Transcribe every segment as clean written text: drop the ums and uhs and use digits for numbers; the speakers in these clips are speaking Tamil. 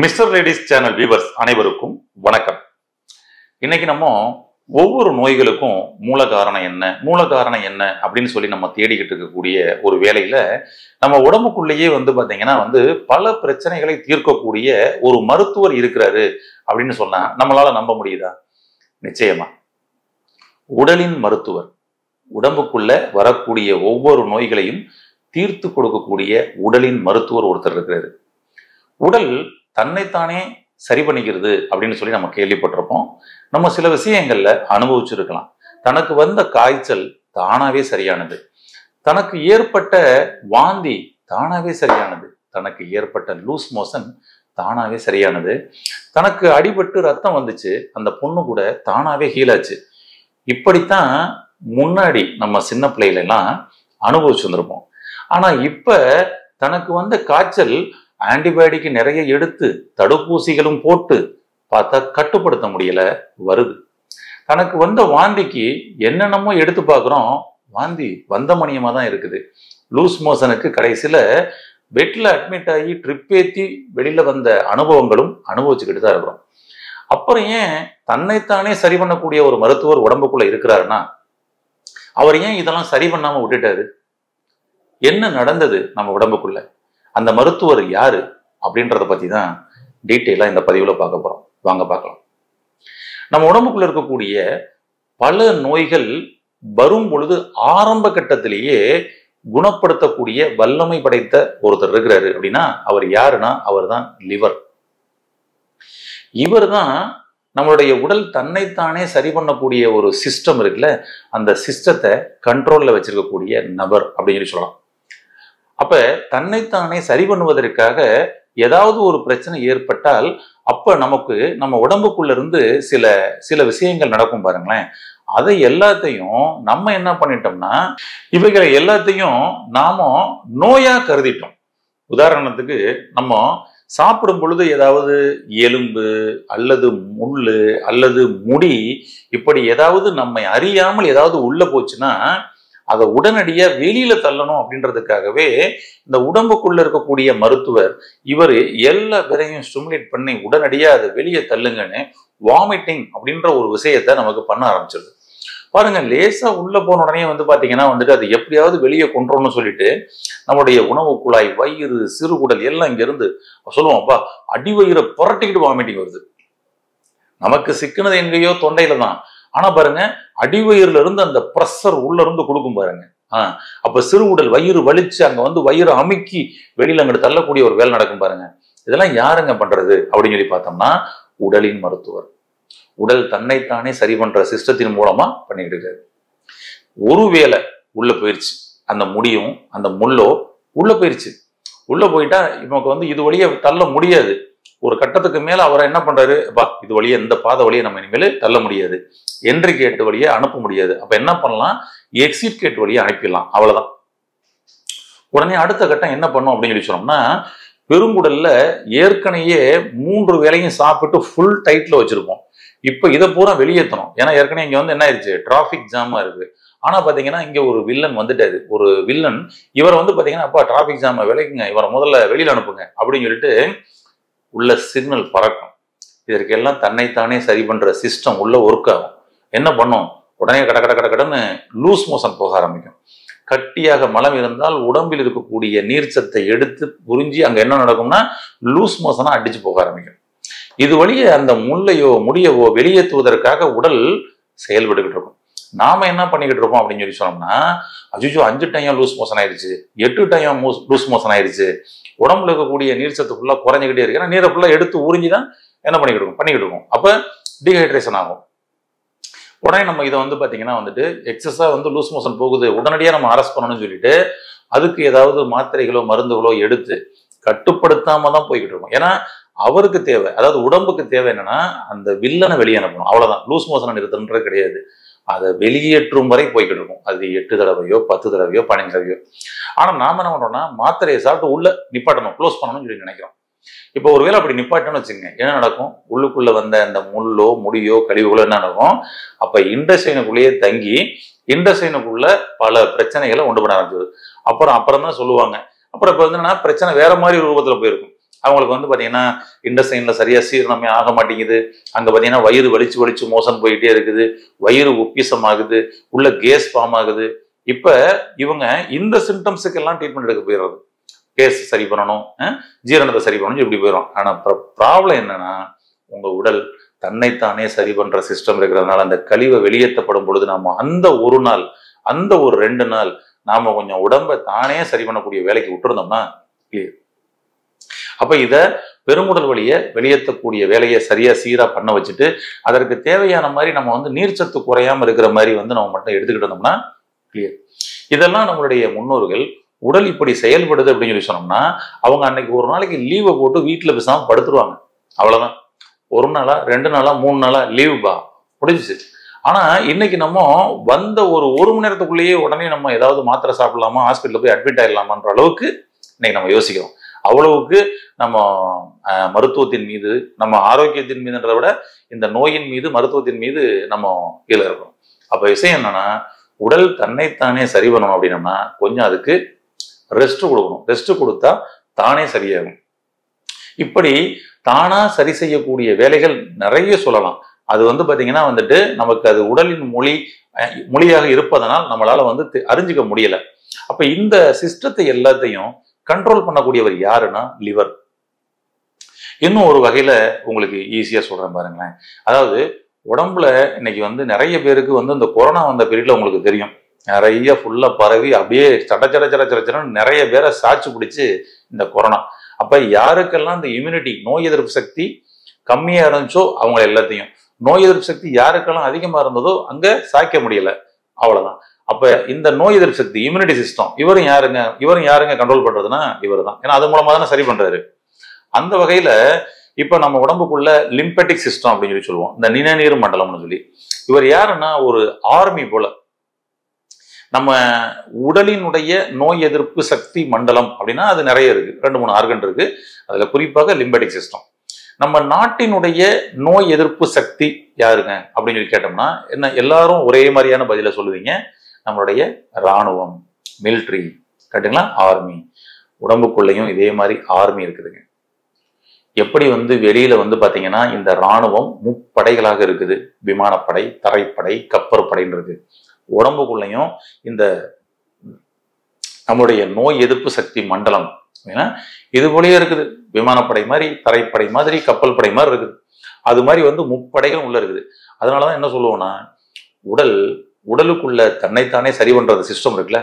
மிஸ்டர் லேடிஸ் சேனல் வியூவர்ஸ் அனைவருக்கும் வணக்கம். இன்னைக்கு நம்ம ஒவ்வொரு நோய்களுக்கும் மூல காரணம் என்ன அப்படின்னு சொல்லி நம்ம தேடிக்கிட்டு இருக்கக்கூடிய ஒரு வேளையில நம்ம உடம்புக்குள்ளேயே பாத்தீங்கன்னா பல பிரச்சனைகளை தீர்க்கக்கூடிய ஒரு மருத்துவர் இருக்கிறாரு அப்படின்னு சொன்னா நம்மளால நம்ப முடியுதா? நிச்சயமா. உடலின் மருத்துவர், உடம்புக்குள்ள வரக்கூடிய ஒவ்வொரு நோய்களையும் தீர்த்து கொடுக்கக்கூடிய உடலின் மருத்துவர் ஒருத்தர் இருக்கிறாரு. உடல் தன்னைத்தானே சரி பண்ணிக்கிறது அப்படின்னு சொல்லி நம்ம கேள்விப்பட்டிருப்போம். நம்ம சில விஷயங்கள்ல அனுபவிச்சிருக்கலாம். தனக்கு வந்த காய்ச்சல் தானாவே சரியானது, தனக்கு ஏற்பட்ட வாந்தி தானாவே சரியானது, தனக்கு ஏற்பட்ட லூஸ் மோஷன் தானாவே சரியானது, தனக்கு அடிபட்டு ரத்தம் வந்துச்சு, அந்த பொண்ணு கூட தானாவே ஹீலாச்சு. இப்படித்தான் முன்னாடி நம்ம சின்ன பிள்ளையில எல்லாம் அனுபவிச்சு வந்திருப்போம். ஆனா இப்ப தனக்கு வந்த காய்ச்சல் ஆன்டிபயோட்டிக் நிறைய எடுத்து தடுப்பூசிகளும் போட்டு பார்த்தா கட்டுப்படுத்த முடியல, வருது. தனக்கு வந்த வாந்திக்கு என்னென்னமோ எடுத்து பார்க்குறோம், வாந்தி வந்த மணியமா தான் இருக்குது. லூஸ் மோஷனுக்கு கடைசியில பெட்ல அட்மிட் ஆகி ட்ரிப் ஏற்றி வெளியில வந்த அனுபவங்களும் அனுபவிச்சுக்கிட்டு தான் இருக்கிறோம். அப்புறம் ஏன் தன்னைத்தானே சரி பண்ணக்கூடிய ஒரு மருத்துவர் உடம்புக்குள்ள இருக்கிறாருன்னா அவர் ஏன் இதெல்லாம் சரி பண்ணாம விட்டுட்டாரு? என்ன நடந்தது நம்ம உடம்புக்குள்ள? அந்த மருத்துவர் யாரு அப்படின்றத பத்தி தான் டீட்டெயிலா இந்த பதிவுல பார்க்க போறோம். வாங்க பார்க்கலாம். நம்ம உடம்புக்குள்ள இருக்கக்கூடிய பல நோய்கள் வரும் பொழுது ஆரம்ப கட்டத்திலேயே குணப்படுத்தக்கூடிய வல்லமை படைத்த ஒருத்தர் இருக்கிறாரு. அப்படின்னா அவர் யாருன்னா அவர் தான் லிவர். இவர் தான் நம்மளுடைய உடல் தன்னைத்தானே சரி பண்ணக்கூடிய ஒரு சிஸ்டம் இருக்குல்ல, அந்த சிஸ்டத்தை கண்ட்ரோல்ல வச்சிருக்கக்கூடிய நபர் அப்படின்னு சொல்லலாம். அப்ப தன்னைத்தானே சரி பண்ணுவதற்காக ஏதாவது ஒரு பிரச்சனை ஏற்பட்டால் அப்ப நமக்கு நம்ம உடம்புக்குள்ள இருந்து சில விஷயங்கள் நடக்கும் பாருங்களேன். அதை எல்லாத்தையும் நம்ம என்ன பண்ணிட்டோம்னா இவைகளை எல்லாத்தையும் நாம நோயா கருதிட்டோம். உதாரணத்துக்கு நம்ம சாப்பிடும் பொழுது ஏதாவது எலும்பு அல்லது முள்ளு அல்லது முடி இப்படி ஏதாவது நம்மை அறியாமல் ஏதாவது உள்ள போச்சுன்னா அதை உடனடியா வெளியில தள்ளணும் அப்படின்றதுக்காகவே இந்த உடம்புக்குள்ள இருக்கக்கூடிய மருத்துவர் இவர் எல்லா பேரையும் ஸ்டிமுலேட் பண்ணி உடனடியா அதை வெளியே தள்ளுங்கன்னு வாமிட்டிங் அப்படின்ற ஒரு விஷயத்த நமக்கு பண்ண ஆரம்பிச்சிருது. பாருங்க, லேசா உள்ள போன உடனே பாத்தீங்கன்னா அது எப்படியாவது வெளியே கொண்டுறோம்னு சொல்லிட்டு நம்மளுடைய உணவு குழாய், வயிறு, சிறுகுடல் எல்லாம் இங்க இருந்து சொல்லுவோம்ப்பா அடிவயிறை புரட்டிக்கிட்டு வாமிட்டிங் வருது. நமக்கு சிக்கினது எங்கேயோ தொண்டையில தான். ஆனா பாருங்க, அடிவயிறுல இருந்து அந்த பிரஷர் உள்ள இருந்து கொடுக்கும் பாருங்க. அப்ப சிறுகுடல் வயிறு வலிச்சு அங்க வயிறு அமுக்கி வெளியில அங்கிட்டு தள்ளக்கூடிய ஒரு வேலை நடக்கும் பாருங்க. இதெல்லாம் யாருங்க பண்றது அப்படின்னு சொல்லி பார்த்தோம்னா உடலின் மருத்துவர். உடல் தன்னைத்தானே சரி பண்ற சிஸ்டத்தின் மூலமா பண்ணிட்டு இருக்காரு. ஒருவேளை உள்ள போயிருச்சு, அந்த முடியும் அந்த முள்ளோ உள்ள போயிருச்சு, உள்ள போயிட்டா இவனுக்கு இது வழியா தள்ள முடியாது. ஒரு கட்டத்துக்கு மேல அவரை என்ன பண்றாரு, இது வழியா இந்த பாதை வழியா நம்ம இனிமேல் தள்ள முடியாது, என்ட்ரி கேட் வழியா அனுப்ப முடியாது. அப்ப என்ன பண்ணலாம், எக்ஸிட் கேட் வழியா அனுப்பிடலாம், அவ்வளவுதான். உடனே அடுத்த கட்டம் என்ன பண்ணும் அப்படின்னு சொல்லி சொன்னோம்னா பெருங்குடல்ல ஏற்கனவே 3 வேளையும் சாப்பிட்டு ஃபுல் டைட்ல வச்சிருப்போம். இப்ப இதை பூரா வெளியேற்றணும். ஏன்னா ஏற்கனவே இங்க என்ன ஆயிடுச்சு, டிராபிக் ஜாமா இருக்கு. ஆனா பாத்தீங்கன்னா இங்க ஒரு வில்லன் வந்துட்டாரு. ஒரு வில்லன் இவர் பாத்தீங்கன்னா அப்பா டிராபிக் ஜாம விலைக்குங்க, இவரை முதல்ல வெளியில அனுப்புங்க அப்படின்னு சொல்லிட்டு உள்ள சிக்னல் பறக்கும். இதற்கெல்லாம் தன்னைத்தானே சரி பண்ற சிஸ்டம் உள்ள ஒர்க் ஆகும். என்ன பண்ணும், உடனே கடன்னு லூஸ் மோஷன் போக ஆரம்பிக்கும். கட்டியாக மலம் இருந்தால் உடம்பில் இருக்கக்கூடிய நீர்ச்சத்தை எடுத்து புரிஞ்சு அங்க என்ன நடக்கும்னா லூஸ் மோஷனா அடிச்சு போக ஆரம்பிக்கும். இது வழியே அந்த முள்ளையோ முடியவோ வெளியேற்றுவதற்காக உடல் செயல்பட்டுக்கிட்டு இருக்கும். நாம என்ன பண்ணிக்கிட்டு இருக்கோம் அப்படின்னு சொல்லி சொன்னோம்னா அஜிஜோ 5 டைம் லூஸ் மோஷன் ஆயிடுச்சு, 8 டைம் லூஸ் மோஷன் ஆயிடுச்சு, உடம்புல இருக்கக்கூடிய நீர் சத்து ஃபுல்லா குறைஞ்சிக்கிட்டே இருக்கு. ஏன்னா நீரை ஃபுல்லா எடுத்து உறிஞ்சிதான் என்ன பண்ணிக்கிட்டு இருக்கோம். அப்ப டீஹைட்ரேஷன் ஆகும். உடனே நம்ம இதை பாத்தீங்கன்னா எக்ஸஸா லூஸ் மோஷன் போகுது, உடனடியா நம்ம அரெஸ்ட் பண்ணணும்னு சொல்லிட்டு அதுக்கு ஏதாவது மாத்திரைகளோ மருந்துகளோ எடுத்து கட்டுப்படுத்தாம தான் போய்கிட்டு இருக்கோம். ஏன்னா அவருக்கு தேவை, அதாவது உடம்புக்கு தேவை என்னன்னா அந்த வில்லனை வெளியே அனுப்பணும், அவ்வளவுதான். லூஸ் மோஷனை நிறுத்தணுன்றது கிடையாது, அதை வெளியேற்றும் வரை போய்கிட்டு இருக்கும். அது 8 தடவையோ 10 தடவையோ 15 தடவையோ. ஆனா நாம என்ன பண்றோம்னா மாத்திரையை சாப்பிட்டு உள்ள நிப்பாட்டணும், க்ளோஸ் பண்ணணும்னு சொல்லி நினைக்கிறோம். இப்போ ஒருவேளை அப்படி நிப்பாட்டணும்னு வச்சுங்க, என்ன நடக்கும், உள்ளுக்குள்ள வந்த அந்த முள்ளோ முடியோ கழிவுகளோ என்ன நடக்கும், அப்ப இன்டெஸ்டைனுக்குள்ளேயே தங்கி இன்டெஸ்டைனுக்குள்ள பல பிரச்சனைகளை உண்டு பண்ண ஆரம்பிச்சது. அப்புறம் தான் சொல்லுவாங்க. அப்புறம் இப்ப என்னன்னா பிரச்சனை வேற மாதிரி ரூபத்துல போயிருக்கும். அவங்களுக்கு வந்து பாத்தீங்கன்னா இண்டஸ்ட்ரைன்ல சரியா சீரணமே ஆக மாட்டேங்குது. அங்க பாத்தீங்கன்னா வயிறு வலிச்சு வலிச்சு மோசம் போயிட்டே இருக்குது, வயிறு உப்பிசம் ஆகுது, உள்ள கேஸ் ஃபார்ம் ஆகுது. இப்ப இவங்க இந்த சிம்டம்ஸுக்கு எல்லாம் ட்ரீட்மெண்ட் எடுக்க போயிடுறது. கேஸ் சரி பண்ணணும், ஜீரணத்தை சரி பண்ணணும், இப்படி போயிடும். ஆனா ப்ராப்ளம் என்னன்னா, உங்க உடல் தன்னைத்தானே சரி பண்ற சிஸ்டம் இருக்கிறதுனால அந்த கழிவை வெளியேற்றப்படும் பொழுது நாம அந்த ஒரு நாள், அந்த ஒரு 2 நாள் நாம கொஞ்சம் உடம்பை தானே சரி பண்ணக்கூடிய வேலைக்கு விட்டுருந்தோம்னா கிளியர். அப்ப இத பெருங்குடல் வழியை வெளியேற்றக்கூடிய வேலையை சரியா சீரா பண்ண வச்சுட்டு அதற்கு தேவையான மாதிரி நம்ம வந்து நீர்ச்சத்து குறையாம இருக்கிற மாதிரி வந்து நம்ம மட்டும் எடுத்துக்கிட்டு இருந்தோம்னா கிளியர். இதெல்லாம் நம்மளுடைய முன்னோர்கள் உடல் இப்படி செயல்படுது அப்படின்னு சொல்லி சொன்னோம்னா அவங்க அன்னைக்கு ஒரு நாளைக்கு லீவை போட்டு வீட்டுல பேசாம படுத்துருவாங்க. அவ்வளவுதான். 1 நாளா 2 நாளா 3 நாளா லீவு பா முடிஞ்சிச்சு. ஆனா இன்னைக்கு நம்ம வந்த ஒரு மணி நேரத்துக்குள்ளேயே உடனே நம்ம ஏதாவது மாத்திரை சாப்பிடலாமா, ஹாஸ்பிட்டல் போய் அட்மிட் ஆயிடலாமான்ற அளவுக்கு இன்னைக்கு நம்ம யோசிக்கிறோம். அவ்வளவுக்கு நம்ம மருத்துவத்தின் மீது, நம்ம ஆரோக்கியத்தின் மீதுன்றதை விட இந்த நோயின் மீது, மருத்துவத்தின் மீது நம்ம கீழே இருக்கோம். அப்ப விஷயம் என்னன்னா, உடல் தன்னைத்தானே சரி பண்ணணும் அப்படின்னம்னா கொஞ்சம் அதுக்கு ரெஸ்ட் கொடுக்கணும். ரெஸ்ட் கொடுத்தா தானே சரியாகும். இப்படி தானா சரி செய்யக்கூடிய வேலைகள் நிறைய சொல்லலாம். அது வந்து பாத்தீங்கன்னா வந்துட்டு நமக்கு அது உடலின் மொழியாக இருப்பதனால் நம்மளால வந்து அறிஞ்சிக்க முடியல. அப்ப இந்த சிஸ்டத்தை எல்லாத்தையும் கண்ட்ரோல் பண்ணக்கூடியவர் யாருன்னா லிவர். இன்னும் ஒரு வகையில உங்களுக்கு ஈஸியா சொல்றேன் பாருங்களேன். அதாவது உடம்புல இன்னைக்கு வந்து நிறைய பேருக்கு வந்து இந்த கொரோனா வந்த பீரியட்ல உங்களுக்கு தெரியும், நிறைய ஃபுல்லா பரவி அப்படியே சடச்சடன்னு நிறைய பேரை சாட்சி பிடிச்சு இந்த கொரோனா. அப்ப யாருக்கெல்லாம் இந்த இம்யூனிட்டி, நோய் எதிர்ப்பு சக்தி கம்மியா இருந்துச்சோ அவங்க எல்லாத்தையும், நோய் எதிர்ப்பு சக்தி யாருக்கெல்லாம் அதிகமா இருந்ததோ அங்க சாய்க்க முடியல, அவ்வளவுதான். அப்ப இந்த நோய் எதிர்ப்பு சக்தி, இம்யூனிட்டி சிஸ்டம், இவரும் யாருங்க கண்ட்ரோல் பண்றதுன்னா இவர் தான். ஏன்னா அது மூலமா தானே சரி பண்றாரு. அந்த வகையில இப்ப நம்ம உடம்புக்குள்ள லிம்பெட்டிக் சிஸ்டம் அப்படின்னு சொல்லி சொல்லுவோம், இந்த நிணநீர் மண்டலம்னு சொல்லி. இவர் யாருன்னா ஒரு ஆர்மி போல. நம்ம உடலினுடைய நோய் எதிர்ப்பு சக்தி மண்டலம் அப்படின்னா அது நிறைய இருக்கு, 2-3 ஆர்கன் இருக்கு. அதுல குறிப்பாக லிம்பெட்டிக் சிஸ்டம். நம்ம நாட்டினுடைய நோய் எதிர்ப்பு சக்தி யாருங்க அப்படின்னு சொல்லி கேட்டோம்னா என்ன, எல்லாரும் ஒரே மாதிரியான பதில சொல்லுவீங்க, நம்மளுடைய இராணுவம், மிலிட்ரி. கேட்டுங்களா? ஆர்மி. உடம்புக்குள்ளேயும் இதே மாதிரி ஆர்மி இருக்குதுங்க. எப்படி வந்து வெளியில வந்து பாத்தீங்கன்னா இந்த இராணுவம் முப்படைகளாக இருக்குது, விமானப்படை, தரைப்படை, கப்பற்படைன்னு இருக்கு. உடம்புக்குள்ளேயும் இந்த நம்மளுடைய நோய் எதிர்ப்பு சக்தி மண்டலம் இது போலயே இருக்குது. விமானப்படை மாதிரி, தரைப்படை மாதிரி, கப்பல் படை மாதிரி இருக்குது. அது மாதிரி வந்து முப்படைகள் உள்ள இருக்குது. அதனாலதான் என்ன சொல்லுவோம்னா, உடலுக்குள்ள தன்னைத்தானே சரி பண்றது சிஸ்டம் இருக்குல்ல,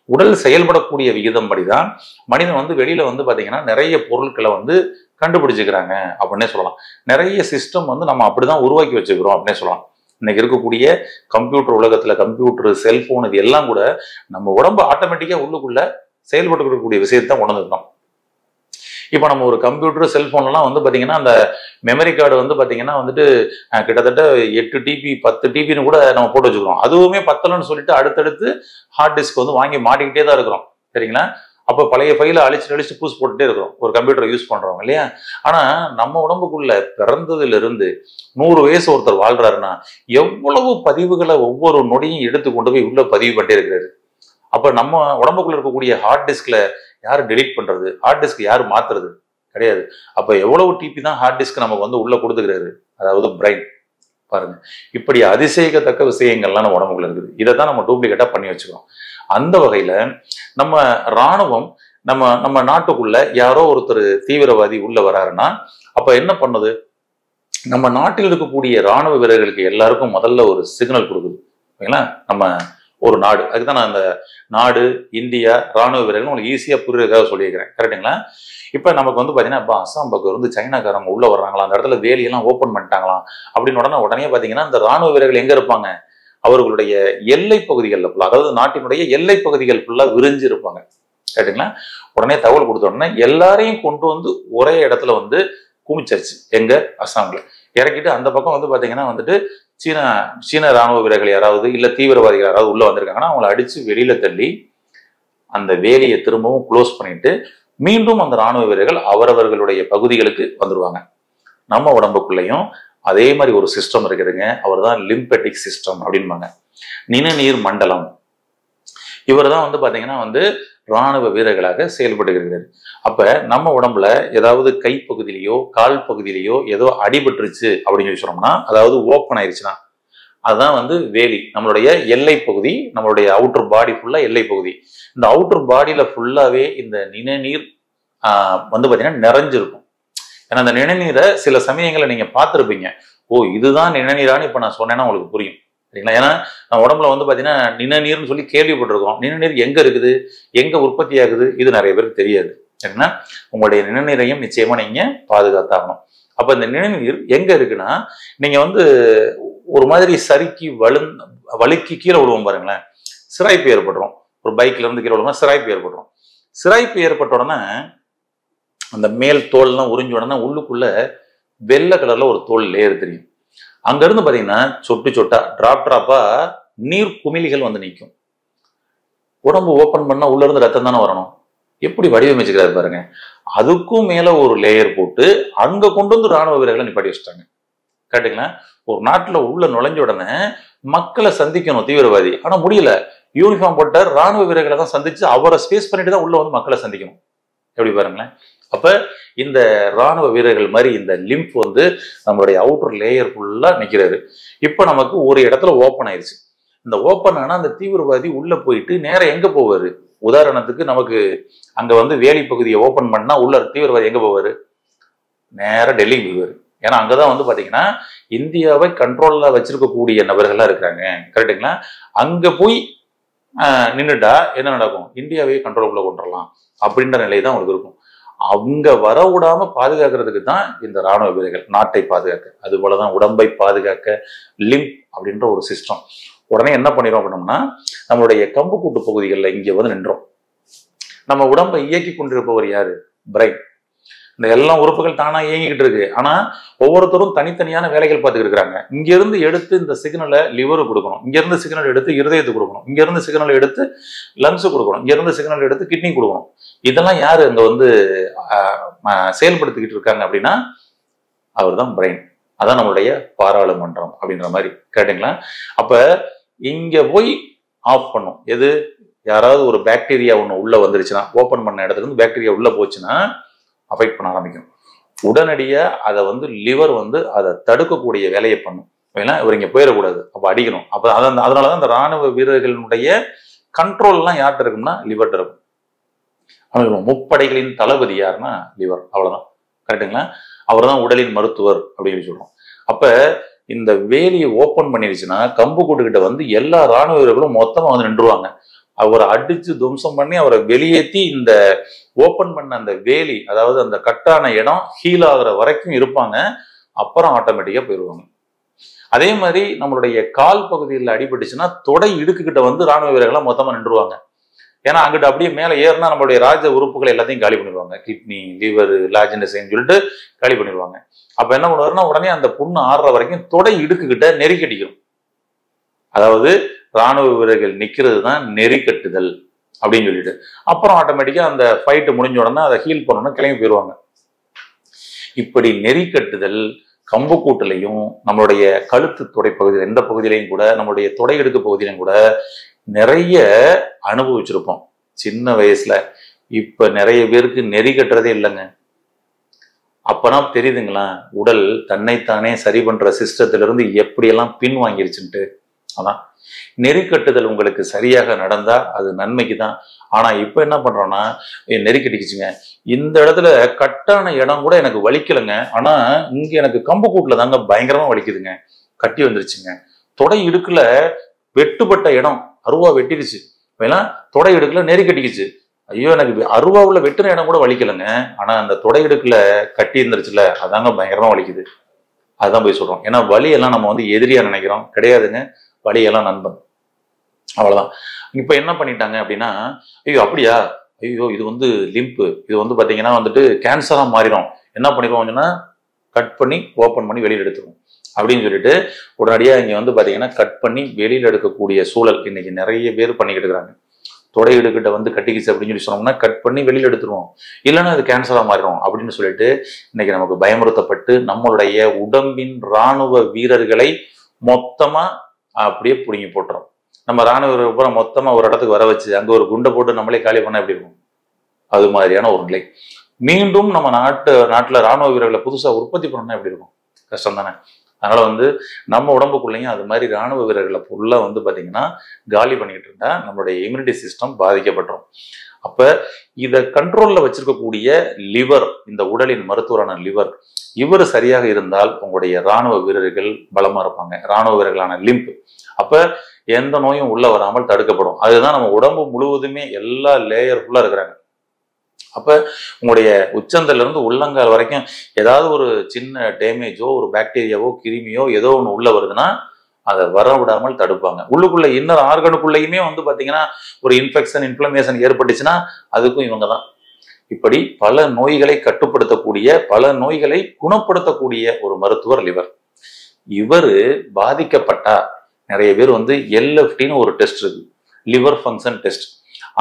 உடல் செயல்படக்கூடிய விகிதம் படிதான் மனிதன் வந்து வெளியில வந்து பாத்தீங்கன்னா நிறைய பொருட்களை வந்து கண்டுபிடிச்சுக்கிறாங்க அப்படின்னே சொல்லலாம். நிறைய சிஸ்டம் வந்து நம்ம அப்படிதான் உருவாக்கி வச்சுக்கிறோம் அப்படின்னே சொல்லலாம். இன்னைக்கு இருக்கக்கூடிய கம்ப்யூட்டர் உலகத்துல, கம்ப்யூட்டர், செல்போன், இது எல்லாம் கூட நம்ம உடம்பு ஆட்டோமேட்டிக்கா உள்ளுக்குள்ள செயல்பட்டு இருக்கக்கூடிய விஷயத்தான் உணர்ந்துட்டோம். இப்ப நம்ம ஒரு கம்ப்யூட்டர், செல்போன்லாம் வந்து பாத்தீங்கன்னா அந்த மெமரி கார்டு வந்து பாத்தீங்கன்னா வந்துட்டு கிட்டத்தட்ட 8 டிபி 10 டிபின்னு கூட நம்ம போட்டு வச்சுக்கிறோம். அதுவுமே பத்தலன்னு சொல்லிட்டு அடுத்தடுத்து ஹார்ட் டிஸ்க் வந்து வாங்கி மாட்டிக்கிட்டே தான் இருக்கிறோம். சரிங்களா? அப்ப பழைய ஃபைல அழிச்சு பூஸ் போட்டுட்டே இருக்கிறோம் ஒரு கம்ப்யூட்டரை யூஸ் பண்றோம் இல்லையா? ஆனா நம்ம உடம்புக்குள்ள பிறந்ததுல இருந்து 100 வயசு ஒருத்தர் வாழ்றாருன்னா எவ்வளவு பதிவுகளை ஒவ்வொரு நொடியும் எடுத்து கொண்டு போய் உள்ள பதிவு பண்ணிட்டே இருக்கிறாரு. அப்ப நம்ம உடம்புக்குள்ள இருக்கக்கூடிய ஹார்ட் டிஸ்க்ல யாரு டெலீட் பண்றது, ஹார்ட் டிஸ்க் யாரு மாத்துறது? கிடையாது. அப்ப எவ்வளவு டிபி தான் ஹார்ட் டிஸ்க் நமக்கு வந்து உள்ள கொடுத்துக்கிறாரு, அதாவது பிரைன். பாருங்க, இப்படி அதிசயிக்கத்தக்க விஷயங்கள்லாம் நம்ம உடம்புக்குள்ள இருக்குது. இதை தான் நம்ம டூப்ளிகேட்டா பண்ணி வச்சுக்கிறோம். அந்த வகையில நம்ம இராணுவம், நம்ம நாட்டுக்குள்ள யாரோ ஒருத்தர் தீவிரவாதி உள்ள வராருன்னா அப்ப என்ன பண்ணுது, நம்ம நாட்டில் இருக்கக்கூடிய இராணுவ வீரர்களுக்கு எல்லாருக்கும் முதல்ல ஒரு சிக்னல் கொடுக்குது. ஓகேங்களா? நம்ம ஒரு நாடு, அதுக்குதான் நான் அந்த நாடு, இந்தியா, ராணுவ வீரர்கள் உங்களுக்கு ஈஸியா புரியுறதுக்காக சொல்லியிருக்கிறேன். கரெக்டுங்களா? இப்ப நமக்கு வந்து பாத்தீங்கன்னா அசாம் பக்கம் இருந்து சைனாக்காரங்க உள்ள வர்றாங்களா, அந்த இடத்துல வேலையெல்லாம் ஓப்பன் பண்ணிட்டாங்களாம் அப்படின்னு உடனே பாத்தீங்கன்னா இந்த ராணுவ வீரர்கள் எங்க இருப்பாங்க, அவர்களுடைய எல்லை பகுதிகளில் ஃபுல்லா, அதாவது நாட்டினுடைய எல்லை பகுதிகள் ஃபுல்லா விரிஞ்சு இருப்பாங்க. கேட்டுங்களா? உடனே தகவல் கொடுத்த உடனே எல்லாரையும் கொண்டு வந்து ஒரே இடத்துல வந்து குமிச்சாச்சு. எங்க? அசாம்ல இறக்கிட்டு அந்த பக்கம் வந்து பாத்தீங்கன்னா வந்துட்டு சீன ராணுவ வீரர்கள் யாராவது இல்ல தீவிரவாதிகள் யாராவது உள்ள வந்திருக்காங்கன்னா அவங்களை அடிச்சு வெளியில தள்ளி அந்த வேலையை திரும்பவும் க்ளோஸ் பண்ணிட்டு மீண்டும் அந்த ராணுவ வீரர்கள் அவரவர்களுடைய பகுதிகளுக்கு வந்துருவாங்க. நம்ம உடம்புக்குள்ளேயும் அதே மாதிரி ஒரு சிஸ்டம் இருக்குதுங்க. அவர் தான் லிம்பெட்டிக் சிஸ்டம் அப்படின்பாங்க, நிணநீர் மண்டலம். இவர் தான் வந்து பாத்தீங்கன்னா வந்து இராணுவ வீரர்களாக செயல்படுகிறார்கள். அப்ப நம்ம உடம்புல ஏதாவது கைப்பகுதியிலையோ கால் பகுதியிலையோ ஏதோ அடிபட்டுருச்சு அப்படின்னு சொல்லி சொன்னோம்னா, அதாவது ஓப்பன் ஆயிடுச்சுன்னா, அதுதான் வந்து வேலி. நம்மளுடைய எல்லை பகுதி, நம்மளுடைய அவுட்டர் பாடி ஃபுல்லா எல்லை பகுதி. இந்த அவுட்டர் பாடியில ஃபுல்லாவே இந்த நிணநீர் வந்து பாத்தீங்கன்னா நிறைஞ்சிருக்கும். ஏன்னா அந்த நிணநீரை சில சமயங்களை நீங்க பார்த்துருப்பீங்க. ஓ, இதுதான் நிணநீரான்னு இப்ப நான் சொன்னேன்னா உங்களுக்கு புரியும், சரிங்களா? ஏன்னா நம்ம உடம்புல வந்து பாத்தீங்கன்னா நிணநீர்னு சொல்லி கேள்விப்பட்டிருக்கோம். நிணநீர் எங்க இருக்குது, எங்க உற்பத்தி ஆகுது, இது நிறைய பேருக்கு தெரியாது. சரிங்களா? உங்களுடைய நிணநீரையும் நிச்சயமா நீங்க பாதுகாத்தாகணும். அப்ப இந்த நிணநீர் எங்க இருக்குன்னா, நீங்க வந்து ஒரு மாதிரி சறுக்கி வழுக்கி கீழே விழுவோம் பாருங்களேன், சிராய்ப்பு ஏற்பட்டுரும். ஒரு பைக்ல இருந்து கீழே விழுவோம்னா சிராய்ப்பு ஏற்பட்டுரும். சிராய்ப்பு ஏற்பட்ட உடனே அந்த மேல் தோல்லாம் உறிஞ்ச உடனே உள்ளுக்குள்ள வெள்ளை கலர்ல ஒரு தோல் லேயர் தெரியும். அங்க இருந்து பாத்தீங்கன்னா சொட்டு சொட்டா டிராப்பா நீர் குமிழிகள் வந்து நிற்கும். உடம்பு ஓபன் பண்ணா உள்ள இருந்து ரத்தம் தானே வரணும். எப்படி வடிவமைச்சுக்கிறாரு பாருங்க. அதுக்கும் மேல ஒரு லேயர் போட்டு அங்க கொண்டு வந்து ராணுவ வீரர்களை நிப்பாட்டி வச்சுட்டாங்க. கரெக்டுங்களா? ஒரு நாட்டுல உள்ள நுழைஞ்ச உடனே மக்களை சந்திக்கணும் தீவிரவாதி, ஆனா முடியல. யூனிஃபார்ம் போட்ட ராணுவ வீரர்களை தான் சந்திச்சு அவரை ஸ்பேஸ் பண்ணிட்டு தான் உள்ள வந்து மக்களை சந்திக்கணும். எப்படி பாருங்களேன். அப்ப இந்த ராணுவ வீரர்கள் மாதிரி இந்த லிம்ப் வந்து நம்மளுடைய அவுட்டர் லேயர் ஃபுல்லா நிக்கிறாரு. இப்ப நமக்கு ஒரு இடத்துல ஓப்பன் ஆயிடுச்சு. இந்த ஓப்பன் ஆனா அந்த தீவிரவாதி உள்ள போயிட்டு நேரம் எங்க போவாரு? உதாரணத்துக்கு நமக்கு அங்க வந்து வேலி பகுதியை ஓப்பன் பண்ணா உள்ள தீவிரவாதி எங்க போவாரு? நேரம் டெல்லிக்கு போவாரு. ஏன்னா அங்கதான் வந்து பாத்தீங்கன்னா இந்தியாவை கண்ட்ரோல்ல வச்சிருக்கக்கூடிய நபர்கள்லாம் இருக்கிறாங்க. கரெக்டுங்களா? அங்க போய் நின்றுட்டா என்ன நடக்கும்? இந்தியாவையே கண்ட்ரோலுக்குள்ள கொண்டுடலாம் அப்படின்ற நிலை தான் அவங்களுக்கு இருக்கும். அவங்க வர விடாம பாதுகாக்கிறதுக்கு தான் இந்த ராணுவ வீரர்கள், நாட்டை பாதுகாக்க. அது போலதான் உடம்பை பாதுகாக்க லிம்ப் அப்படின்ற ஒரு சிஸ்டம். உடனே என்ன பண்ணிடும் அப்படின்னோம்னா, நம்மளுடைய கம்பு கூட்டு பகுதிகளில் இங்க வந்து நின்றோம். நம்ம உடம்பை இயக்கி கொண்டிருப்பவர் யாரு? பிரைன். இந்த எல்லா உறுப்புகள் தானா இயங்கிக்கிட்டு இருக்கு. ஆனா ஒவ்வொருத்தரும் தனித்தனியான வேலைகள் பார்த்துக்கிட்டு இருக்காங்க. இங்க இருந்து எடுத்து இந்த சிக்னலை லிவரு கொடுக்கணும், இங்க இருந்து சிக்னல் எடுத்து இருதயத்துக்கு கொடுக்கணும், இங்க இருந்து சிக்னல் எடுத்து லங்ஸ் கொடுக்கணும், இங்க இருந்து சிக்னல் எடுத்து கிட்னி கொடுக்கணும். இதெல்லாம் யாரு அங்க வந்து செயல்படுத்திக்கிட்டு இருக்காங்க அப்படின்னா, அவர் தான் பிரெயின். அதான் நம்மளுடைய பாராளுமன்றம் அப்படின்ற மாதிரி. கேட்டுங்களா? அப்ப இங்க போய் ஆஃப் பண்ணும். எது? யாராவது ஒரு பாக்டீரியா ஒண்ணு உள்ள வந்துருச்சுன்னா, ஓபன் பண்ண இடத்துல இருந்து பாக்டீரியா உள்ள போச்சுன்னா அஃபெக்ட் பண்ண ஆரம்பிக்கும். உடனடியா அதை வந்து லிவர் வந்து அதை தடுக்கக்கூடிய வேலையை பண்ணும். ஏன்னா இவர் இங்க போயிடக்கூடாது, அப்ப அடிக்கணும். அப்ப அதனாலதான் இந்த ராணுவ வீரர்களுடைய கண்ட்ரோல் எல்லாம் யார்கிட்ட இருக்கும்னா லிவர்கிட்ட இருக்கும். முப்படைகளின் தளபதி யாருன்னா லிவர். அவ்வளவுதான். கரெக்டுங்களா? அவர் தான் உடலின் மருத்துவர் அப்படின்னு சொல்றோம். அப்ப இந்த வேலியை ஓபன் பண்ணிருச்சுன்னா கம்பு கூட்டுக்கிட்ட வந்து எல்லா ராணுவ வீரர்களும் மொத்தமா வந்து நின்றுவாங்க. அவரை அடிச்சு துவம்சம் பண்ணி அவரை வெளியேற்றி இந்த ஓபன் பண்ண அந்த வேலி, அதாவது அந்த கட்டான இடம் ஹீல் ஆகுற வரைக்கும் இருப்பாங்க. அப்புறம் ஆட்டோமேட்டிக்கா போயிடுவாங்க. அதே மாதிரி நம்மளுடைய கால் பகுதியில் அடிபட்டுச்சுன்னா தொடை இடுக்குகிட்ட வந்து ராணுவ வீரர்கள்லாம் மொத்தமா நின்றுவாங்க. ஏன்னா அங்கிட்ட அப்படியே மேலே ஏறினா நம்மளுடைய ராஜ உறுப்புகள் எல்லாத்தையும் காலி பண்ணிடுவாங்க. கிட்னி, லிவர், லாஜினஸ்ன்னு சொல்லிட்டு காலி பண்ணிடுவாங்க. அப்ப என்ன பண்ணுவாருன்னா உடனே அந்த புண்ணு ஆடுற வரைக்கும் தொடை இடுக்குகிட்ட நெறிக்கட்டிக்கும். அதாவது ராணுவ வீரர்கள் நிக்கிறது தான் நெறிக்கட்டுதல் அப்படின்னு சொல்லிட்டு, அப்புறம் ஆட்டோமேட்டிக்கா அந்த ஃபைட்டு முடிஞ்ச உடனே அதை ஹீல் பண்ணணும்னு கிளம்பி போயிடுவாங்க. இப்படி நெறிக்கட்டுதல் கம்பு கூட்டுலையும் நம்மளுடைய கழுத்து தொடை பகுதியில் எந்த பகுதியிலையும் கூட நம்மளுடைய தொடை எடுக்க பகுதியிலையும் கூட நிறைய அனுபவிச்சிருப்போம் சின்ன வயசுல. இப்ப நிறைய பேருக்கு நெறி கட்டுறதே இல்லைங்க. அப்பனா தெரியுதுங்களா உடல் தன்னைத்தானே சரி பண்ற சிஸ்டத்திலிருந்து எப்படியெல்லாம் பின் வாங்கிருச்சுன்ட்டு. அதான் நெறிக்கட்டுதல் உங்களுக்கு சரியாக நடந்தா அது நன்மைக்கு தான். ஆனா இப்ப என்ன பண்றோம்னா, நெறிக்கட்டிக்குச்சுங்க, இந்த இடத்துல கட்டான இடம் கூட எனக்கு வலிக்கலைங்க, ஆனா இங்க எனக்கு கம்பு கூட்டுல தாங்க பயங்கரமா வலிக்குதுங்க, கட்டி வந்துருச்சுங்க. தொடை இடுக்குல வெட்டுப்பட்ட இடம் அருவா வெட்டிடுச்சு, தொடை இடுக்குல நெறிக்கட்டிக்குச்சு. ஐயோ எனக்கு அருவாவுல வெட்டுன இடம் கூட வலிக்கலைங்க, ஆனா அந்த தொடை இடுக்குல கட்டி இருந்துருச்சுல அதாங்க பயங்கரமா வலிக்குது. அதுதான் போய் சொல்றோம். ஏன்னா வலியெல்லாம் நம்ம வந்து எதிரியா நினைக்கிறோம், கிடையாதுங்க. வலியெல்லாம் நண்பன். அவ்வளவுதான். இப்ப என்ன பண்ணிட்டாங்க அப்படின்னா, ஐயோ அப்படியா, ஐயோ இது வந்து லிம்பு, இது வந்து பாத்தீங்கன்னா வந்துட்டு கேன்சரா மாறிடும், என்ன பண்ணிடுவோம்னா கட் பண்ணி ஓப்பன் பண்ணி வெளியில எடுத்துருவோம் அப்படின்னு சொல்லிட்டு உடனடியா இங்க வந்து பாத்தீங்கன்னா கட் பண்ணி வெளியில எடுக்கக்கூடிய சூழல் இன்னைக்கு நிறைய பேர் பண்ணிக்கிட்டு இருக்கிறாங்க. தொடை எடுக்கிட்ட வந்து கட்டிக்கிச்சு அப்படின்னு சொல்லி சொன்னோம்னா கட் பண்ணி வெளியில எடுத்துருவோம், இல்லைன்னா அது கேன்சரா மாறிடும் அப்படின்னு சொல்லிட்டு இன்னைக்கு நமக்கு பயமுறுத்தப்பட்டு நம்மளுடைய உடம்பின் இராணுவ வீரர்களை மொத்தமா அப்படியே புடுங்கி போட்டுறோம். நம்ம ராணுவ அப்புறம் மொத்தமா ஒரு இடத்துக்கு வர வச்சு அங்க ஒரு குண்டை போட்டு நம்மளே காலி பண்ண எப்படி இருக்கும்? அது மாதிரியான ஒரு நிலை. மீண்டும் நம்ம நாட்டுல ராணுவ வீரர்களை புதுசா உற்பத்தி பண்ணா எப்படி இருக்கும்? கஷ்டம் தானே. அதனால நம்ம உடம்புக்குள்ளேயும் அது மாதிரி ராணுவ வீரர்களை ஃபுல்லா பாத்தீங்கன்னா காலி பண்ணிக்கிட்டு இருந்தா நம்மளுடைய இம்யூனிட்டி சிஸ்டம் பாதிக்கப்பட்டுரும். அப்ப இத கண்ட்ரோல்ல வச்சிருக்கக்கூடிய லிவர், இந்த உடலின் மருத்துவரான லிவர், இவர் சரியாக இருந்தால் உங்களுடைய ராணுவ வீரர்கள் பலமா இருப்பாங்க. ராணுவ வீரர்களான லிம்ப் அப்ப எந்த நோயும் உள்ள வராமல் தடுக்கப்படும். அதுதான் நம்ம உடம்பு முழுவதுமே எல்லா லேயர் ஃபுல்லா இருக்கிறாங்க. அப்ப உங்களுடைய உச்சந்தல இருந்து உள்ளங்கால் வரைக்கும் ஏதாவது ஒரு சின்ன டேமேஜோ, ஒரு பாக்டீரியாவோ, கிருமியோ ஏதோ ஒண்ணு உள்ள வருதுன்னா அதை வர விடாமல் தடுப்பாங்க. உள்ளுக்குள்ள இன்னர் ஆர்கனுக்குள்ளேயுமே பாத்தீங்கன்னா ஒரு இன்ஃபெக்ஷன், இன்ஃப்ளமேஷன் ஏற்பட்டுச்சுன்னா அதுக்கும் இவங்க தான். இப்படி பல நோய்களை கட்டுப்படுத்தக்கூடிய, பல நோய்களை குணப்படுத்தக்கூடிய ஒரு மருத்துவர் லிவர். இவரு பாதிக்கப்பட்டா நிறைய பேர் எல்எஃப்டின்னு ஒரு டெஸ்ட் இருக்கு, லிவர் ஃபங்க்ஷன் டெஸ்ட்.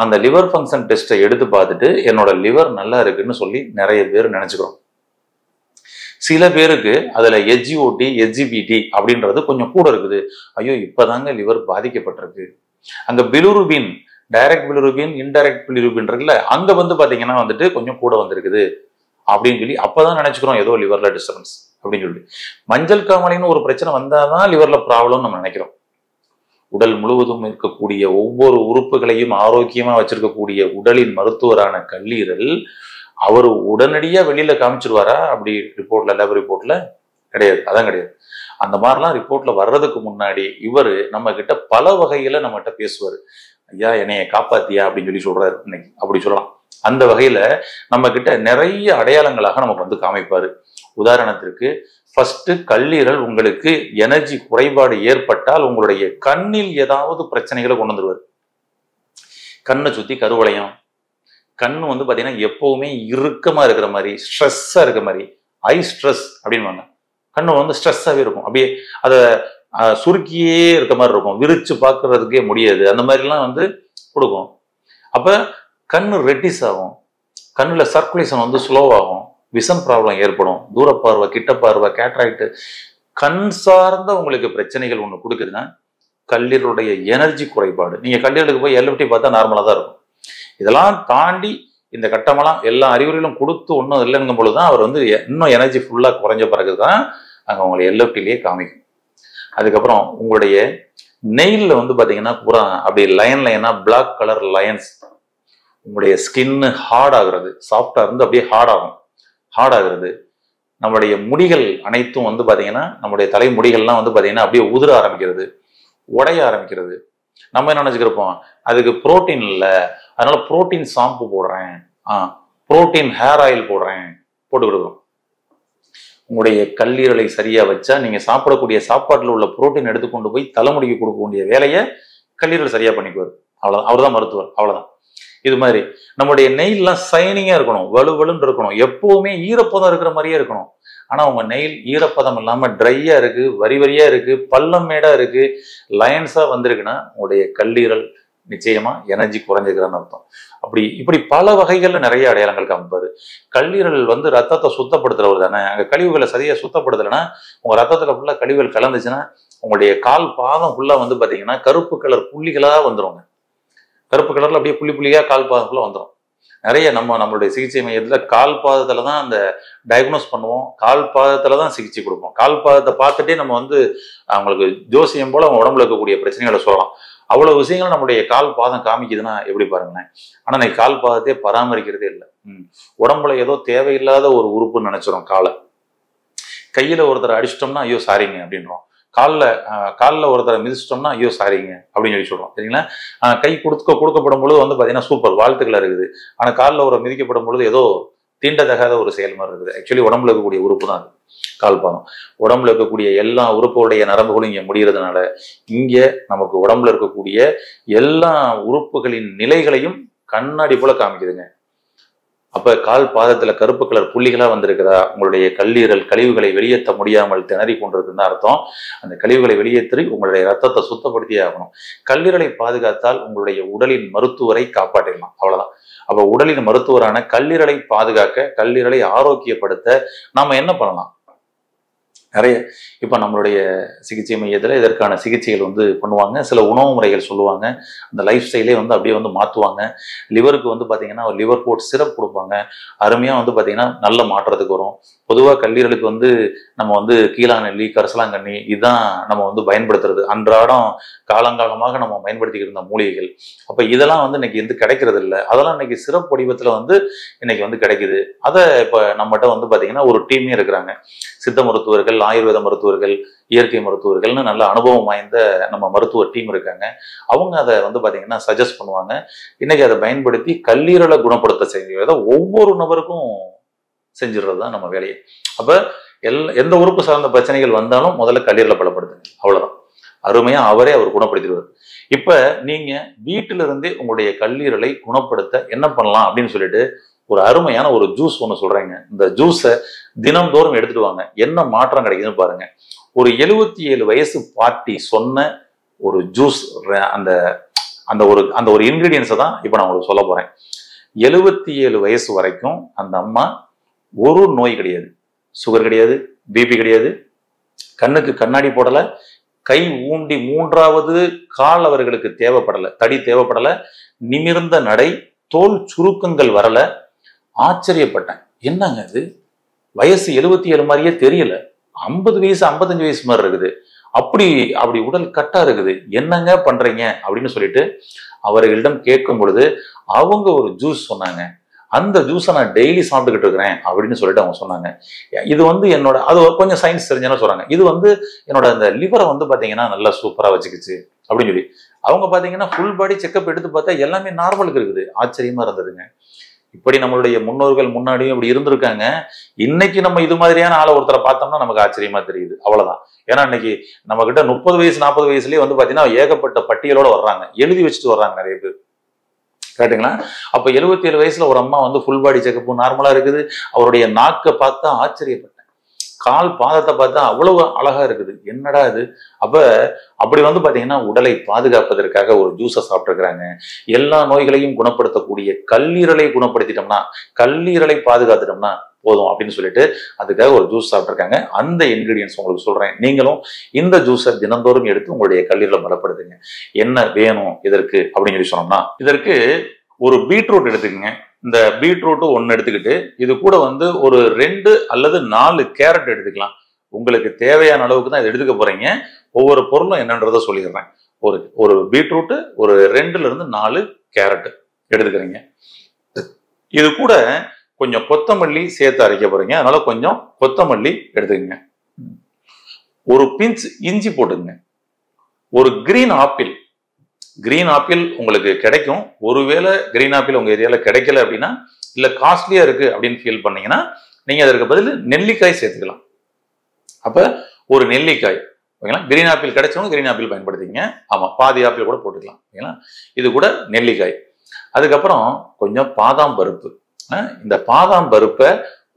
அந்த லிவர் ஃபங்க்ஷன் டெஸ்ட்டை எடுத்து பார்த்துட்டு என்னோட லிவர் நல்லா இருக்குன்னு சொல்லி நிறைய பேர் நினைச்சுக்கிறோம். சில பேருக்கு அதுல எஸ்ஜிஓடி, எஸ்ஜிபிடி அப்படின்றது கொஞ்சம் கூட இருக்குது. ஐயோ இப்பதாங்க லிவர் பாதிக்கப்பட்டிருக்கு. அங்க bilirubin, direct bilirubin, indirect bilirubin இருக்குல்ல, அங்க பாத்தீங்கன்னா கொஞ்சம் கூட வந்திருக்குது அப்படின்னு சொல்லி அப்பதான் நினைச்சுக்கிறோம் ஏதோ லிவர்ல டிஸ்டர்பன்ஸ் அப்படின்னு சொல்லி. மஞ்சள் காமாலைன்னு ஒரு பிரச்சனை வந்தாதான் லிவர்ல ப்ராப்ளம் நம்ம நினைக்கிறோம். உடல் முழுவதும் இருக்கக்கூடிய ஒவ்வொரு உறுப்புகளையும் ஆரோக்கியமா வச்சிருக்கக்கூடிய உடலின் மருத்துவரான கல்லீரல் அவர் உடனடியா வெளியில காமிச்சிருவாரா? அப்படி ரிப்போர்ட்ல, லேப் ரிப்போர்ட்ல கிடையாது. அதான் கிடையாது. அந்த மாதிரிலாம் ரிப்போர்ட்ல வர்றதுக்கு முன்னாடி இவரு நம்ம கிட்ட பல வகையில நம்ம கிட்ட பேசுவாரு. ஐயா என்னைய காப்பாத்தியா அப்படின்னு சொல்லி சொல்றாரு இன்னைக்கு, அப்படி சொல்லலாம். அந்த வகையில நம்ம கிட்ட நிறைய அடையாளங்களாக நமக்கு காமிப்பாரு. உதாரணத்திற்கு ஃபர்ஸ்ட் கல்லீரல் உங்களுக்கு எனர்ஜி குறைபாடு ஏற்பட்டால் உங்களுடைய கண்ணில் ஏதாவது பிரச்சனைகளை கொண்டு வந்துருவாரு. கண்ணை சுத்தி கருவளையம், கண்ணு பாத்தீங்கன்னா எப்பவுமே இறுக்கமா இருக்கிற மாதிரி, ஸ்ட்ரெஸ்ஸா இருக்கிற மாதிரி, ஐ ஸ்ட்ரெஸ் அப்படின்வாங்க. கண்ணு ஸ்ட்ரெஸ்ஸாவே இருக்கும், அப்படியே அதை சுருக்கியே இருக்க மாதிரி இருக்கும், விரிச்சு பார்க்கறதுக்கே முடியாது, அந்த மாதிரிலாம் கொடுக்கும். அப்ப கண்ணு ரெட்டிஸ் ஆகும், கண்ணுல சர்க்குலேஷன் ஸ்லோவாகும், விஷன் ப்ராப்ளம் ஏற்படும், தூரப்பார்வை, கிட்ட பார்வை, கேட்ராக்ட், கண் சார்ந்த உங்களுக்கு பிரச்சனைகள் ஒண்ணு கொடுக்குதுன்னா கல்லீரலுடைய எனர்ஜி குறைபாடு. நீங்க கல்லீரலுக்கு போய் எல்எஃப்டி பார்த்தா நார்மலா தான் இருக்கும். இதெல்லாம் தாண்டி இந்த கட்டமெல்லாம் எல்லா அறிகுறிகளும் கொடுத்து ஒன்றும் இல்லைங்கும் பொழுதுதான் அவர் இன்னும் எனர்ஜி ஃபுல்லா குறைஞ்ச பிறகுதான் அங்க உங்களை எல்எஃப்டிலேயே காமிக்கும். அதுக்கப்புறம் உங்களுடைய நெயில்ல பாத்தீங்கன்னா பூரா அப்படி லைனா பிளாக் கலர் லைன்ஸ், உங்களுடைய ஸ்கின்னு ஹார்ட் ஆகுறது, சாஃப்டா இருந்து அப்படியே ஹார்ட் ஆகுறது. நம்மளுடைய முடிகள் அனைத்தும் பாத்தீங்கன்னா நம்முடைய தலைமுடிகள்லாம் பாத்தீங்கன்னா அப்படியே உதிர ஆரம்பிக்கிறது, உடைய ஆரம்பிக்கிறது. நம்ம என்ன நினைச்சுக்கிறப்போம், அதுக்கு புரோட்டீன் இல்லை அதனால புரோட்டீன் ஷாம்பு போடுறேன், புரோட்டீன் ஹேர் ஆயில் போடுறேன், போட்டு கொடுக்குறோம். உங்களுடைய கல்லீரலை சரியா வச்சா நீங்க சாப்பிடக்கூடிய சாப்பாட்டுல உள்ள புரோட்டீன் எடுத்துக்கொண்டு போய் தலைமுடிக்கு கொடுக்க வேண்டிய வேலையை கல்லீரல் சரியா பண்ணிக்குவார். அவ்வளவுதான், அவர் தான் மருத்துவர், அவ்வளவுதான். இது மாதிரி நம்முடைய நெயில்லாம் சைனிங்கா இருக்கணும், வலுவலுன்னு இருக்கணும், எப்பவுமே ஈரப்பதம் இருக்கிற மாதிரியே இருக்கணும். ஆனா உங்க நெயில் ஈரப்பதம் இல்லாம ட்ரையா இருக்கு, வரி வரியா இருக்கு, பள்ளம் மேடா இருக்கு, லைன்ஸா வந்திருக்குன்னா உங்களுடைய கல்லீரல் நிச்சயமா எனர்ஜி குறைஞ்சிருக்கிறான்னு அர்த்தம். இப்படி பல வகைகள்ல நிறைய அடையாளங்கள் காமிப்பாரு. கல்லீரல் ரத்தத்தை சுத்தப்படுத்துறவர் தானே. அங்க கழிவுகளை சரியா சுத்தப்படுத்தலைன்னா உங்க ரத்தத்துல ஃபுல்லா கழிவுகள் கலந்துச்சுன்னா உங்களுடைய கால் பாதம் ஃபுல்லா பாத்தீங்கன்னா கருப்பு கலர் புள்ளிகளா வந்துருவாங்க. கருப்பு கலர்ல அப்படியே புள்ளி புள்ளியா கால் பாதத்துக்குள்ள வந்துடும். நிறைய நம்மளுடைய சிகிச்சை மையத்துல கால் பாதத்துல தான் அந்த டயக்னோஸ் பண்ணுவோம், கால் பாதத்துல தான் சிகிச்சை கொடுப்போம். கால் பாதத்தை பார்த்துட்டே நம்ம அவங்களுக்கு ஜோசியம் போல அவங்க உடம்புல இருக்கக்கூடிய பிரச்சனைகளை சொல்லலாம். அவ்வளவு விஷயங்கள் நம்முடைய கால் பாதம் காமிக்குதுன்னா எப்படி பாருங்களேன். ஆனா இன்னைக்கு கால் பாதத்தையே பராமரிக்கிறதே இல்லை. உடம்புல ஏதோ தேவையில்லாத ஒரு உறுப்புன்னு நினைச்சிடும் காலை. கையில ஒருத்தரை அடிச்சிட்டோம்னா ஐயோ சாரிங்க அப்படின்றோம், காலில் ஒருத்தரை மிதிச்சிட்டோம்னா ஐயோ சாரிங்க அப்படின்னு சொல்லி சொல்றோம். சரிங்களா? கை கொடுக்கப்படும் பொழுது பாத்தீங்கன்னா சூப்பர் வாழ்த்துக்களா இருக்குது. ஆனா காலில் ஒரு மிதிக்கப்படும் பொழுது ஏதோ தீண்டத்தகாத ஒரு செயல் மாதிரி இருக்குது. ஆக்சுவலி உடம்புல இருக்கக்கூடிய உறுப்பு தான் அது கால் பாதம். உடம்புல இருக்கக்கூடிய எல்லா உறுப்புடைய நரம்புகளும் இங்க முடிகிறதுனால இங்க நமக்கு உடம்புல இருக்கக்கூடிய எல்லா உறுப்புகளின் நிலைகளையும் கண்ணாடி போல காமிக்குதுங்க. அப்ப கால் பாதத்துல கருப்பு கலர் புள்ளிகளா வந்திருக்குதா, உங்களுடைய கல்லீரல் கழிவுகளை வெளியேற்ற முடியாமல் திணறி கொண்டிருக்குன்னு அர்த்தம். அந்த கழிவுகளை வெளியேற்றி உங்களுடைய ரத்தத்தை சுத்தப்படுத்தியே ஆகணும். கல்லீரலை பாதுகாத்தால் உங்களுடைய உடலின் மருத்துவரை காப்பாற்றிடலாம், அவ்வளவுதான். அப்ப உடலின் மருத்துவரான கல்லீரலை பாதுகாக்க, கல்லீரலை ஆரோக்கியப்படுத்த நாம என்ன பண்ணலாம்? நிறைய இப்போ நம்மளுடைய சிகிச்சை மையத்தில் இதற்கான சிகிச்சைகள் வந்து பண்ணுவாங்க. சில உணவு முறைகள் சொல்லுவாங்க. அந்த லைஃப் ஸ்டைலே வந்து அப்படியே வந்து மாற்றுவாங்க. லிவருக்கு வந்து பார்த்தீங்கன்னா ஒரு லிவர் போட் சிரப் கொடுப்பாங்க. அருமையாக வந்து பார்த்தீங்கன்னா நல்ல மாற்றத்துக்கு வரும். பொதுவாக கல்லீரலுக்கு வந்து நம்ம வந்து கீழாநெல்லி, கரிசலாங்கண்ணி இதுதான் நம்ம வந்து பயன்படுத்துறது. அன்றாடம் காலங்காலமாக நம்ம பயன்படுத்திக்கிட்டு இருந்த மூலிகைகள். அப்போ இதெல்லாம் வந்து இன்னைக்கு வந்து கிடைக்கிறது இல்லை. அதெல்லாம் இன்னைக்கு சிறப்பு வடிவத்தில் வந்து இன்னைக்கு வந்து கிடைக்குது. அதை இப்போ நம்மகிட்ட வந்து பார்த்தீங்கன்னா ஒரு டீமே இருக்கிறாங்க. சித்த மருத்துவர்கள், ஆயுர்வேத மருத்துவர்கள், இயற்கை மருத்துவர்கள்னு நல்ல அனுபவம் வாய்ந்த நம்ம மருத்துவ டீம் இருக்காங்க. அவங்க அதை வந்து பார்த்தீங்கன்னா சஜஸ்ட் பண்ணுவாங்க. இன்னைக்கு அதை பயன்படுத்தி கல்லீரலை குணப்படுத்த செய்கிறத ஒவ்வொரு நபருக்கும் செஞ்சிடறது தான் நம்ம வேலையை. அப்ப எந்த உறுப்பு சார்ந்த பிரச்சனைகள் வந்தாலும் முதல்ல கல்லீரலை பலப்படுத்துங்க. அவ்வளவுதான். அருமையா அவர் குணப்படுத்திடுவார். இப்ப நீங்க வீட்டில இருந்தே உங்களுடைய கல்லீரலை குணப்படுத்த என்ன பண்ணலாம் அப்படின்னு சொல்லிட்டு ஒரு அருமையான ஒரு ஜூஸ் ஒன்று சொல்றேங்க. இந்த ஜூஸை தினம்தோறும் எடுத்துட்டு வாங்க. என்ன மாற்றம் கிடைக்குதுன்னு பாருங்க. ஒரு 77 வயசு பாட்டி சொன்ன ஒரு ஜூஸ், அந்த அந்த ஒரு இன்கிரீடியன்ஸை தான் இப்ப நான் உங்களுக்கு சொல்ல போறேன். 77 வயசு வரைக்கும் அந்த அம்மா ஒரு நோய் கிடையாது. சுகர் கிடையாது, பிபி கிடையாது, கண்ணுக்கு கண்ணாடி போடல, கை ஊண்டி 3வது கால் அவர்களுக்கு தேவைப்படல, தடி தேவைப்படல, நிமிர்ந்த நடை, தோல் சுருக்கங்கள் வரல. ஆச்சரியப்பட்டேன். என்னங்க இது, வயசு 77 மாதிரியே தெரியல, 50 வயசு 55 வயசு மாதிரி இருக்குது, அப்படி உடல் கட்டா இருக்குது, என்னங்க பண்றீங்க அப்படின்னு சொல்லிட்டு அவர்களிடம் கேட்கும் பொழுது அவங்க ஒரு ஜூஸ் சொன்னாங்க. அந்த ஜூஸை நான் டெய்லி சாப்பிட்டுக்கிட்டு இருக்கிறேன் அப்படின்னு சொல்லிட்டு அவங்க சொன்னாங்க. இது வந்து என்னோட, அது கொஞ்சம் சயின்ஸ் தெரிஞ்சேன்னு சொல்றாங்க, இது வந்து என்னோட அந்த லிவரை வந்து பாத்தீங்கன்னா நல்லா சூப்பரா வச்சுக்கிச்சு அப்படின்னு சொல்லி. அவங்க பாத்தீங்கன்னா ஃபுல் பாடி செக்அப் எடுத்து பார்த்தா எல்லாமே நார்மலுக்கு இருக்குது. ஆச்சரியமா இருந்ததுங்க. இப்படி நம்மளுடைய முன்னோர்கள் முன்னாடியும் இப்படி இருந்திருக்காங்க. இன்னைக்கு நம்ம இது மாதிரியான ஆளை ஒருத்தரை பார்த்தோம்னா நமக்கு ஆச்சரியமா தெரியுது. அவ்வளவுதான். ஏன்னா இன்னைக்கு நம்ம கிட்ட 30 வயசு 40 வயசுலயே வந்து பாத்தீங்கன்னா ஏகப்பட்ட பட்டியலோட வர்றாங்க, எழுதி வச்சுட்டு வர்றாங்க நிறைய பேர். கேட்டுங்களா? அப்ப 77 வயசுல ஒரு அம்மா வந்து ஃபுல் பாடி செக்கப் நார்மலா இருக்குது. அவருடைய நாக்கை பார்த்தா ஆச்சரியப்பட்டேன். கால் பாதத்தை பார்த்தா அவ்வளவு அழகா இருக்குது. என்னடா இது? அப்படி வந்து பாத்தீங்கன்னா உடலை பாதுகாப்பதற்காக ஒரு ஜூஸை சாப்பிட்டுருக்கிறாங்க. எல்லா நோய்களையும் குணப்படுத்தக்கூடிய கல்லீரலை குணப்படுத்திட்டோம்னா, கல்லீரலை பாதுகாத்துட்டோம்னா போதும் அப்படின்னு சொல்லிட்டு அதுக்காக ஒரு ஜூஸ் சாப்பிட்டுருக்காங்க. அந்த இன்கிரீடியன்ஸ் உங்களுக்கு சொல்றேன். நீங்களும் இந்த ஜூஸை தினந்தோறும் எடுத்து உங்களுடைய கல்லீரலை பலப்படுத்துங்க. என்ன வேணும் இதற்கு அப்படின்னு சொல்லி சொன்னோம்னா, இதற்கு ஒரு பீட்ரூட் எடுத்துக்கங்க. இந்த பீட்ரூட் 1 எடுத்துக்கிட்டு இது கூட வந்து ஒரு 2 அல்லது 4 கேரட் எடுத்துக்கலாம். உங்களுக்கு தேவையான அளவுக்கு தான் இதை எடுத்துக்க போறீங்க. ஒவ்வொரு பொருளும் என்னன்றதை சொல்லிடுறேன். ஒரு பீட்ரூட், ஒரு 2ல இருந்து 4 கேரட் எடுத்துக்கிறீங்க. இது கூட கொஞ்சம் கொத்தமல்லி சேர்த்து அரைக்க போறீங்க. அதனால கொஞ்சம் கொத்தமல்லி எடுத்துக்கங்க. ஒரு பிஞ்ச் இஞ்சி போட்டுங்க. ஒரு கிரீன் ஆப்பிள் உங்களுக்கு கிடைக்கும். ஒருவேளை கிரீன் ஆப்பிள் உங்க ஏரியால கிடைக்கல அப்படின்னா, இல்ல காஸ்ட்லியா இருக்கு அப்படின்னு ஃபீல் பண்ணீங்கன்னா நீங்க அதற்கு பதில் நெல்லிக்காய் சேர்த்துக்கலாம். அப்ப ஒரு நெல்லிக்காய், ஓகேங்களா? கிரீன் ஆப்பிள் கிடைச்சவங்க கிரீன் ஆப்பிள் பயன்படுத்திங்க. ஆமா, பாதி ஆப்பிள் கூட போட்டுக்கலாம், ஓகேங்களா? இது கூட நெல்லிக்காய். அதுக்கப்புறம் கொஞ்சம் பாதாம் பருப்பு. இந்த பாதாம் பருப்பை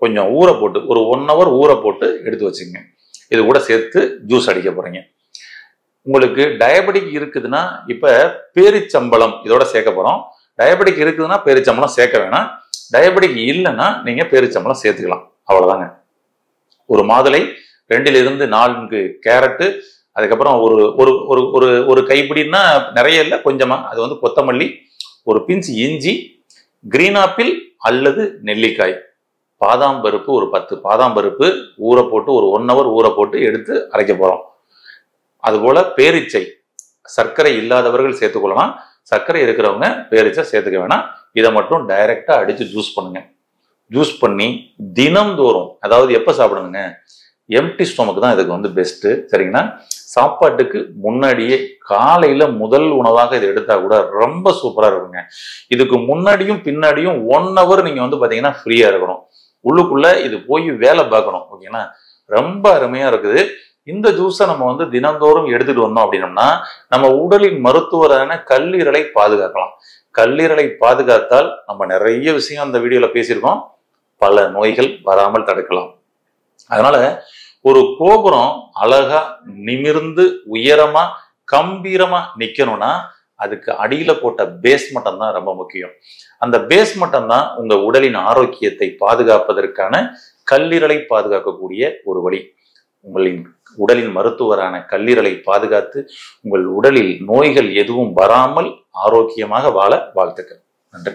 கொஞ்சம் ஊற போட்டு ஒரு 1 hour ஊற போட்டு எடுத்து வச்சுங்க. இது கூட சேர்த்து ஜூஸ் அடிக்க போறீங்க. உங்களுக்கு டயபெட்டிக் இருக்குதுன்னா இப்ப பேரிச்சம்பழம் இதோட சேர்க்க போறோம். டயபெட்டிக் இருக்குதுன்னா பேரிச்சம்பழம் சேர்க்க வேணாம். டயபெட்டிக் இல்லைன்னா நீங்க பேரிச்சம்பழம் சேர்த்துக்கலாம். அவ்வளவுதாங்க. ஒரு மாதுளை, 2ல இருந்து 4 கேரட்டு, அதுக்கப்புறம் ஒரு கைப்பிடின்னா நிறைய இல்லை, கொஞ்சமா, அது வந்து கொத்தமல்லி, ஒரு பிஞ்ச் இஞ்சி, கிரீன் ஆப்பிள் அல்லது நெல்லிக்காய், பாதாம் பருப்பு ஒரு 10 பாதாம் பருப்பு ஊற போட்டு ஒரு 1 hour ஊற போட்டு எடுத்து அரைக்க போறோம். அதுபோல பேரிச்சை, சர்க்கரை இல்லாதவர்கள் சேர்த்துக்கொள்ளலாம். சர்க்கரை இருக்கிறவங்க பேரிச்சை சேர்த்துக்க வேணாம். இதை மட்டும் டைரக்டா அடிச்சு ஜூஸ் பண்ணுங்க. ஜூஸ் பண்ணி தினம்தோறும், அதாவது எப்ப சாப்பிடுங்க, எம்டி ஸ்டொமக் தான் இதுக்கு வந்து பெஸ்ட். சரிங்களா? சாப்பாட்டுக்கு முன்னாடியே காலையில முதல் உணவாக இதை எடுத்தா கூட ரொம்ப சூப்பரா இருக்குங்க. இதுக்கு முன்னாடியும் பின்னாடியும் 1 hour நீங்க வந்து பாத்தீங்கன்னா ஃப்ரீயா இருக்கணும். உள்ளுக்குள்ள இது போய் வேலை பார்க்கணும். ஓகேங்களா? ரொம்ப அருமையா இருக்குது. இந்த ஜூஸை நம்ம வந்து தினந்தோறும் எடுத்துட்டு வந்தோம் அப்படின்னம்னா நம்ம உடலின் மருத்துவரான கல்லீரலை பாதுகாக்கலாம். கல்லீரலை பாதுகாத்தால் நம்ம நிறைய விஷயம் அந்த வீடியோல பேசியிருக்கோம். பல நோய்கள் வராமல் தடுக்கலாம். அதனால ஒரு கோபுரம் அழகா நிமிர்ந்து உயரமா கம்பீரமா நிக்கணும்னா அதுக்கு அடியில போட்ட பேஸ்மட்டம் தான் ரொம்ப முக்கியம். அந்த பேஸ்மட்டம் தான் உங்க உடலின் ஆரோக்கியத்தை பாதுகாப்பதற்கான, கல்லீரலை பாதுகாக்கக்கூடிய ஒரு வழி. உங்களின் உடலின் மருத்துவரான கல்லீரலை பாதுகாத்து உங்கள் உடலில் நோய்கள் எதுவும் வராமல் ஆரோக்கியமாக வாழ வாழ்த்துக்கள். நன்றி.